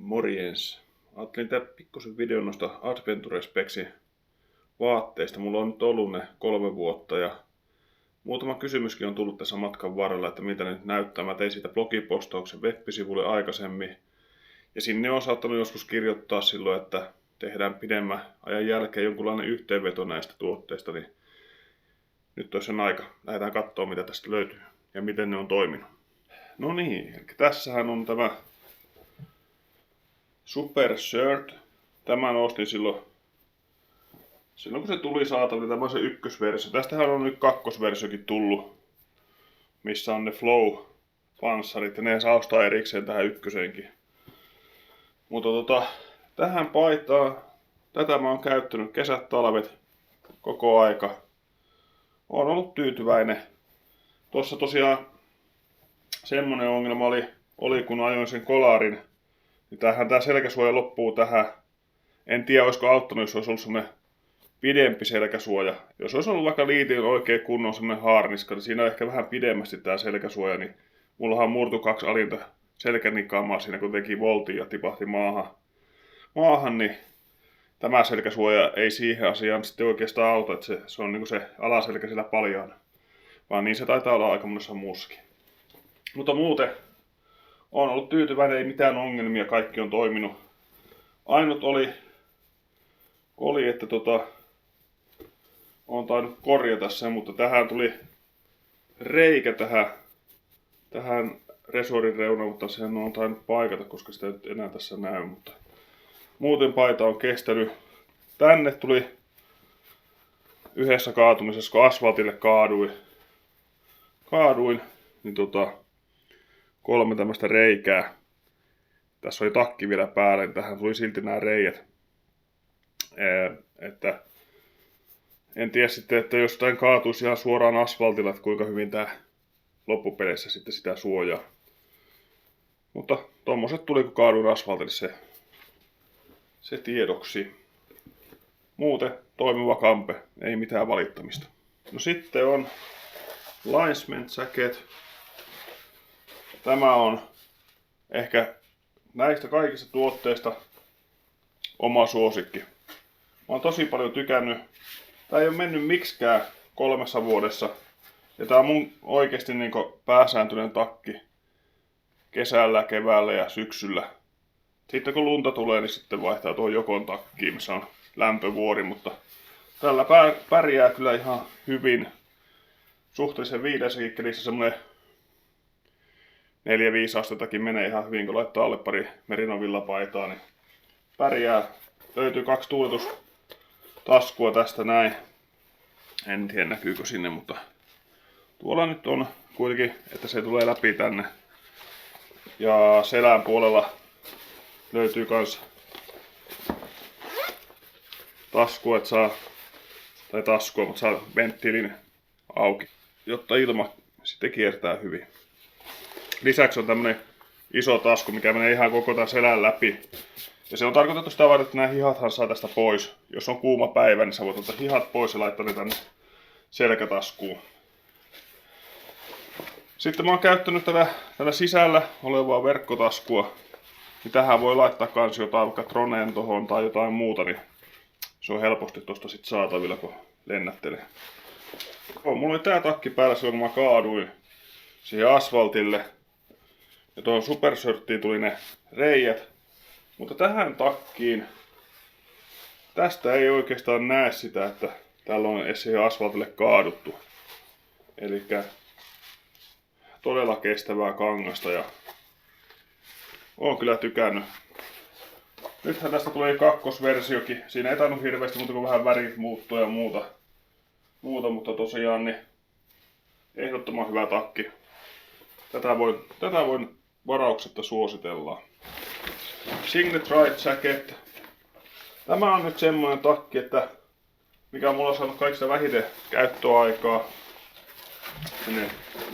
Morjens. Ajattelin tehdä pikkusen videon noista Adventure Specsin vaatteista. Mulla on nyt ollut ne 3 vuotta ja muutama kysymyskin on tullut tässä matkan varrella, että mitä ne nyt näyttää. Mä tein siitä blogipostauksen web-sivulle aikaisemmin. Ja sinne on saattanut joskus kirjoittaa silloin, että tehdään pidemmän ajan jälkeen jonkunlainen yhteenveto näistä tuotteista. Niin nyt olisi sen aika. Lähdetään katsoa, mitä tästä löytyy ja miten ne on toiminut. No niin, eli tässähän on tämä Super Shirt. Tämän ostin silloin kun se tuli saataville, tämä on se ykkösversio. Tästähän on nyt kakkosversiokin tullut, missä on ne Flow-panssarit ja ne saa ostaa erikseen tähän ykköseenkin. Mutta tähän paitaan, tätä mä oon käyttänyt kesät, talvet, koko aika. Oon ollut tyytyväinen. Tuossa tosiaan semmonen ongelma oli kun ajoin sen kolarin. Niin tää selkäsuoja loppuu tähän. En tiedä olisiko auttanut, jos olisi ollut semmonen pidempi selkäsuoja. Jos olisi ollut vaikka liitin oikein kunnon semmonen haarniska, niin siinä on ehkä vähän pidemmästi tää selkäsuoja. Niin mullahan murtu 2 alinta selkänikamaa siinä, kun teki voltin ja tipahti maahan, niin tämä selkäsuoja ei siihen asiaan sitten oikeastaan auta, että se on niinku se alaselkä sillä paljaana. Vaan niin se taitaa olla aika monessa muussakin. Mutta muuten olen ollut tyytyväinen, ei mitään ongelmia, kaikki on toiminut. Ainut oli että olen tainnut korjata sen, mutta tähän tuli reikä tähän resorin reunaan, mutta sen on tainnut paikata, koska sitä nyt enää tässä näy. Mutta muuten paita on kestänyt. Tänne tuli yhdessä kaatumisessa, kun asfaltille kaaduin niin 3 tämmöistä reikää. Tässä oli takki vielä päällä, niin tähän tuli silti nämä reijät. Että en tiedä sitten, että jos tämän kaatuisi ihan suoraan asfaltilla, että kuinka hyvin tämä loppupeleissä sitten sitä suojaa. Mutta tommoset tuli, kun kaaduin asfaltille, se tiedoksi. Muuten toimiva kampe, ei mitään valittamista. No sitten on Linesman Jacket. Tämä on ehkä näistä kaikista tuotteista oma suosikki. Mä oon tosi paljon tykännyt. Tää ei ole mennyt miksikään 3 vuodessa. Ja tää on mun oikeesti niinku pääsääntöinen takki. Kesällä, keväällä ja syksyllä. Sitten kun lunta tulee, niin sitten vaihtaa tuohon Jokon takkiin, missä on lämpövuori. Mutta tällä pärjää kyllä ihan hyvin. Suhteellisen viileissäkin kelissä semmonen 4-5 astetakin menee ihan hyvin, kun laittaa alle pari merinovillapaitaa, niin pärjää. Löytyy 2 tuuletustaskua tästä näin. En tiedä näkyykö sinne, mutta tuolla nyt on kuitenkin, että se tulee läpi tänne. Ja selän puolella löytyy kans taskua, että saa, tai taskua, mutta saa venttiilin auki, jotta ilma sitten kiertää hyvin. Lisäksi on tämmönen iso tasku, mikä menee ihan koko tämän selän läpi. Ja se on tarkoitettu sitä varten, että nämä hihathan saa tästä pois. Jos on kuuma päivä, niin sä voit ottaa hihat pois ja laittaa ne tänne selkätaskuun. Sitten mä oon käyttänyt tällä sisällä olevaa verkkotaskua. Niin tähän voi laittaa kans jotain vaikka Troneen tohon tai jotain muuta, niin se on helposti tosta sit saatavilla, kun lennättelee. Mulla oli tää takki päällä silloin, kun mä kaaduin siihen asfaltille. Ja tuohon Supershirttiin tuli ne reijät. Mutta tähän takkiin, tästä ei oikeastaan näe sitä, että täällä on edes siihen asfaltille kaaduttu. Elikkä todella kestävää kangasta ja oon kyllä tykännyt. Nythän tästä tulee kakkosversiokin. Siinä ei tainnut hirveästi muuta kuin vähän värit muuttua ja muuta, mutta tosiaan niin ehdottoman hyvä takki. Tätä voin varauksetta suositella. Signet Ride Jacket. Tämä on nyt semmoinen takki, että mikä mulla on saanut kaikista vähiten käyttöaikaa.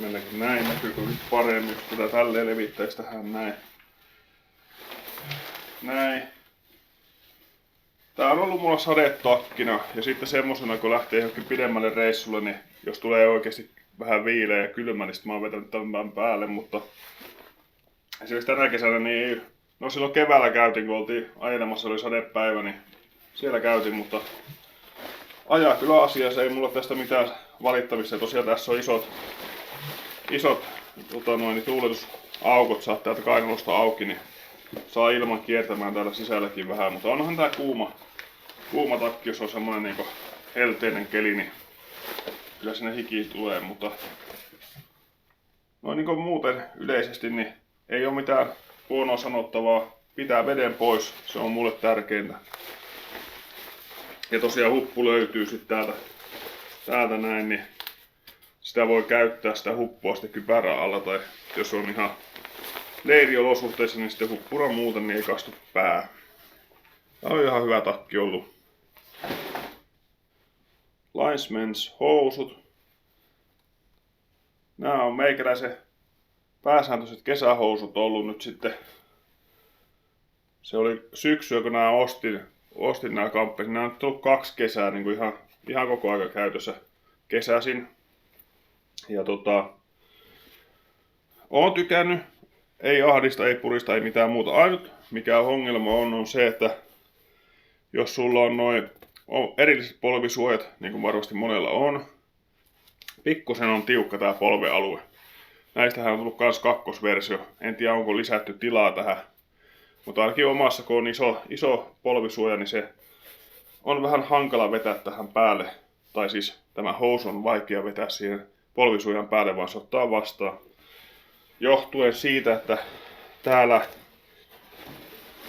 Mennäkin näin, näkyykö nyt paremmin, jos tätä tälleen levittäisi tähän näin. Näin. Tää on ollut mulla sadetakkina ja sitten semmosena kun lähtee johonkin pidemmälle reissulle, niin jos tulee oikeasti vähän viileä ja kylmä, niin sit mä oon vetänyt tämän päälle, mutta esimerkiksi tänä kesänä niin No silloin keväällä käytin, kun oltiin ajelemassa, oli sadepäivä, niin siellä käytin, mutta ajaa kyllä asiassa, ei mulla tästä mitään valittamista. Tosiaan tässä on isot tuuletusaukot, saa täältä kainalosta auki, niin saa ilman kiertämään täällä sisälläkin vähän, mutta onhan tää kuuma takki, jos on semmoinen niinku helteinen keli, niin kyllä sinne hiki tulee, mutta noin niinku muuten yleisesti niin ei ole mitään huonoa sanottavaa. Pitää veden pois, se on mulle tärkeintä. Ja tosiaan huppu löytyy sitten täältä näin, niin sitä voi käyttää sitä huppua sitten kypärän alla, tai jos on ihan leiriolosuhteissa, niin sitten huppuna muuten niin ei kastu pää. Tää on ihan hyvä takki ollut. Linesmans housut. Nää on meikäläisen pääsääntöiset kesähousut ollut nyt sitten. Se oli syksyä, kun nää ostin nää kamppeet. Nää on nyt tullut 2 kesää niin kuin ihan koko ajan käytössä kesäsin. Ja oon tykännyt. Ei ahdista, ei purista, ei mitään muuta. Ainut mikä ongelma on se, että jos sulla on noin erilliset polvisuojat, niin kuin varmasti monella on, pikkusen on tiukka tää polvealue. Näistähän on tullut kans kakkosversio. En tiedä onko lisätty tilaa tähän. Mutta ainakin omassa kun on iso polvisuoja, niin se on vähän hankala vetää tähän päälle. Tai siis tämä housu on vaikea vetää siihen polvisuojan päälle, vaan se ottaa vastaan. Johtuen siitä, että täällä,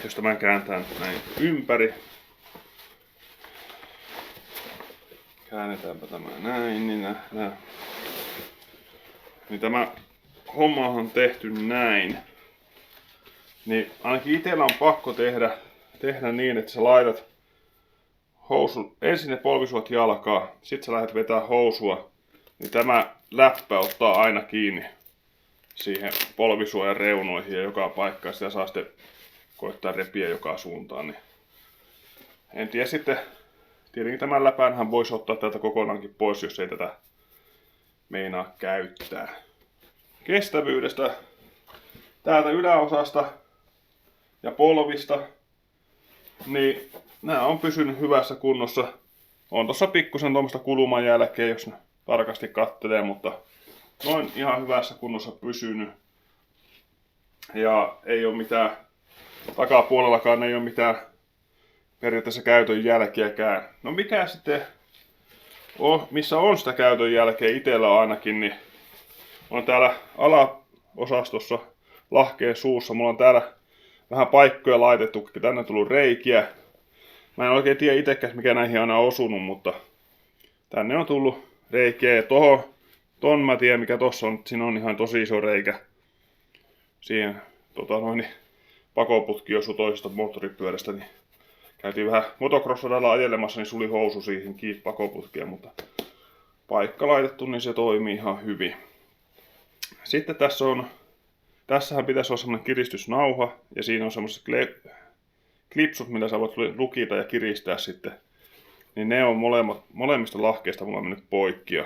jos tämän kääntää näin ympäri, käännetäänpä tämä näin, niin nähdään. Niin tämä homma on tehty näin. Niin ainakin itsellä on pakko tehdä niin, että sä laitat housun, ensin ne polvisuot jalkaa, sit sä lähdet vetää housua, niin tämä läppä ottaa aina kiinni siihen polvisuojan reunoihin ja joka paikkaan. Sitä saa sitten koittaa repiä joka suuntaan. Niin en tiedä sitten, tietenkin tämän läpänhän voisi ottaa täältä kokonaankin pois, jos ei tätä meinaa käyttää. Kestävyydestä täältä yläosasta ja polvista, niin nämä on pysynyt hyvässä kunnossa. On tossa pikkusen tuommoista kuluman jälkeen, jos tarkasti kattelee, mutta noin ihan hyvässä kunnossa pysynyt. Ja ei ole mitään, takapuolellakaan ei ole mitään periaatteessa käytön jälkeäkään. No mikä sitten missä on sitä käytön jälkeä itsellä ainakin, niin on täällä alaosastossa lahkeen suussa. Mulla on täällä vähän paikkoja laitettu, tänne on tullut reikiä. Mä en oikein tiedä itsekään mikä näihin aina on osunut, mutta tänne on tullut reikiä. Ja ton mä tiedän mikä tossa on, siinä on ihan tosi iso reikä. Siihen pakoputki osui toisesta moottoripyörästä, niin käytiin vähän motocross-radalla ajelemassa, niin suli housu siihen kiinni pakoputkia, mutta paikka laitettu, niin se toimii ihan hyvin. Sitten tässähän pitäisi olla semmoinen kiristysnauha, ja siinä on semmoiset klipsut, millä sä voit lukita ja kiristää sitten. Niin ne on molemmista lahkeista mulla mennyt poikki, ja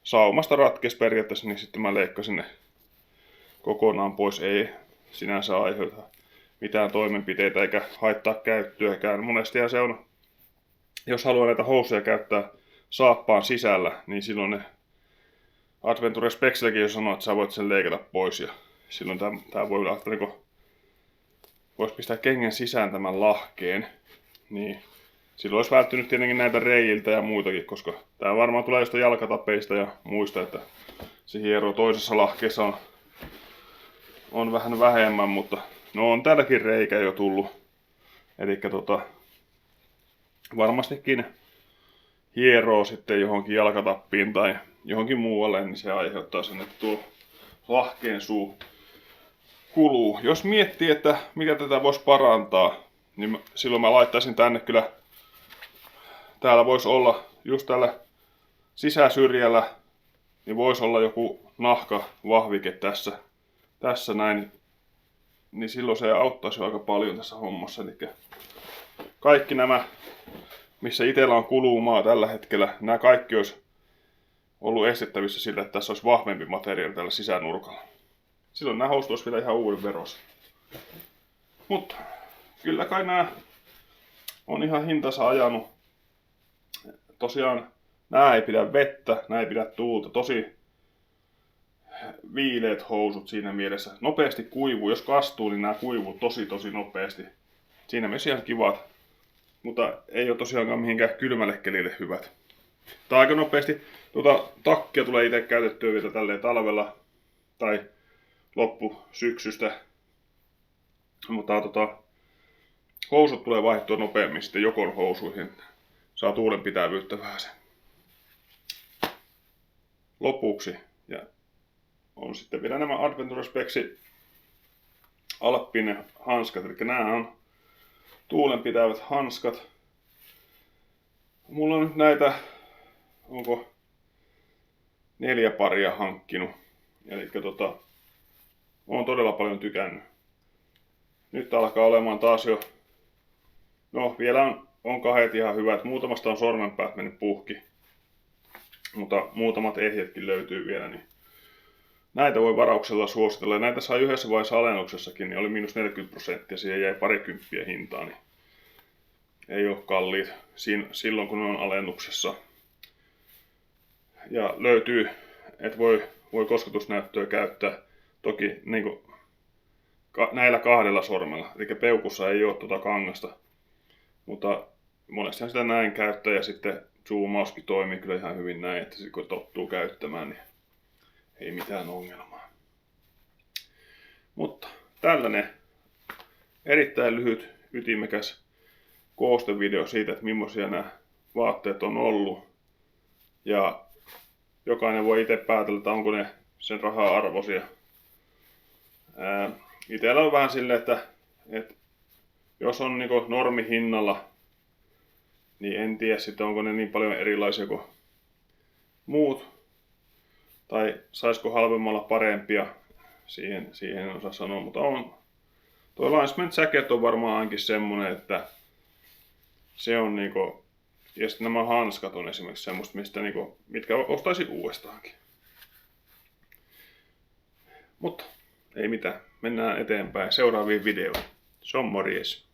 saumasta ratkesi periaatteessa, niin sitten mä leikkasin ne kokonaan pois. Ei sinänsä aiheuta mitään toimenpiteitä eikä haittaa käyttöäkään. Monestihan se on, jos haluaa näitä housuja käyttää saappaan sisällä, niin silloin ne Adventure Spexilläkin jo sanoo, että sä voit sen leikata pois. Ja silloin tää voi olla, niin voisi pistää kengän sisään tämän lahkeen. Niin silloin olisi välttynyt tietenkin näitä reijiltä ja muitakin, koska tää varmaan tulee jostain jalkatapeista ja muista, että se hiero toisessa lahkeessa on vähän vähemmän, mutta no on täälläkin reikä jo tullut. Elikkä varmastikin hieroo sitten johonkin jalkatappiin tai johonkin muualle, niin se aiheuttaa sen, että tuo lahkeen suu kuluu. Jos miettii, että mikä tätä voisi parantaa, niin silloin mä laittaisin tänne kyllä, täällä voisi olla just tällä sisäsyrjällä, niin voisi olla joku nahkavahvike tässä näin, niin silloin se auttaisi aika paljon tässä hommassa. Eli kaikki nämä, missä itsellä on kulumaa tällä hetkellä, nämä kaikki olisi ollut estettävissä sillä, että tässä olisi vahvempi materiaali tällä sisänurkalla. Silloin nämä housut olisi vielä ihan uuden verossa. Mutta kyllä kai nämä on ihan hintansa ajanut. Tosiaan nämä ei pidä vettä, nämä ei pidä tuulta. Tosi viileät housut siinä mielessä. Nopeasti kuivuu. Jos kastuu, niin nämä kuivuu tosi nopeasti. Siinä mielessä ihan kivat. Mutta ei ole tosiaankaan mihinkään kylmälle kelille hyvät. Tää aika nopeasti. Takkia tulee itse käytettyä vielä tälleen talvella tai loppusyksystä. Mutta housut tulee vaihdettua nopeammin sitten jokon housuihin. Saa tuulen pitävyyttä vähän sen. Lopuksi ja on sitten vielä nämä Adventure Spexin Alpine hanskat. Eli nämä on tuulenpitävät hanskat. Mulla on nyt näitä, onko 4 paria hankkinut. Eli olen todella paljon tykännyt. Nyt alkaa olemaan taas jo, no vielä on kahdet ihan hyvät. Muutamasta on sormenpäät mennyt puhki. Mutta muutamat ehjetkin löytyy vielä, niin näitä voi varauksella suositella. Ja näitä sai yhdessä vaiheessa alennuksessakin, niin oli -40%. Siihen jäi parikymppiä hintaa, niin ei ole kalliit silloin kun ne on alennuksessa. Ja löytyy, että voi kosketusnäyttöä käyttää toki niin kuin näillä 2 sormella. Eli peukussa ei ole kangasta. Mutta monestihan sitä näin käyttää ja sitten zoomauskin toimii kyllä ihan hyvin näin, että kun tottuu käyttämään, niin ei mitään ongelmaa. Mutta tällainen erittäin lyhyt, ytimekäs koostevideo siitä, että millaisia nämä vaatteet on ollut. Ja jokainen voi itse päätellä, että onko ne sen rahaa arvoisia. Itellä on vähän silleen, että jos on niinku normihinnalla, niin en tiedä sitten onko ne niin paljon erilaisia kuin muut. Tai saisiko halvemmalla parempia, siihen en osaa sanoa, mutta on. Tuo Lancement Jacket on varmaan ainakin semmonen, että se on niinku, ja sitten nämä hanskat on esimerkiksi semmoista, mitkä ostaisin uudestaankin. Mutta ei mitään, mennään eteenpäin seuraaviin videoihin. Se on morjes.